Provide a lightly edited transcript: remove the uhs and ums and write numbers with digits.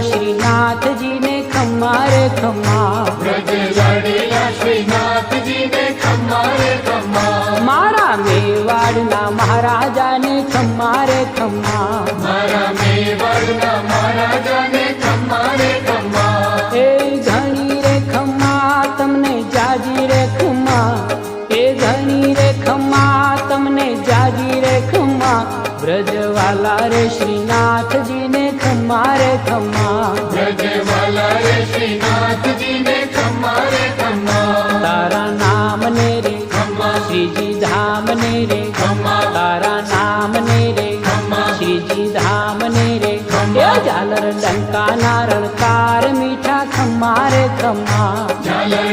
श्रीनाथ जी ने खम्मा रे खम्मा, ब्रज लाडेला श्रीनाथ जी ने खम्मा रे खम्मा, मारा मेवाड़ना महाराजा ने खम्मा रे खम्मा, मारा मेवाड़ना महाराजा ने खम्मा रे खम्मा, ए घणी रे खम्मा तमने जाजी रे खम्मा, ए घणी रे खम्मा तमने जाजी रे खम्मा, ब्रजवाला रे श्रीनाथ जी ने खम्मा रे खम्मा, ब्रज वाला रे श्रीनाथ जी ने खम्मा रे खम्मा, तारा नाम ने रे खम्मा, श्री जी धाम ने रे खम्मा, तारा नाम ने रे खम्मा, श्री जी धाम ने रे खम्मा, झालर डंका नारण कार मीठा खम्मा रे खम्मा,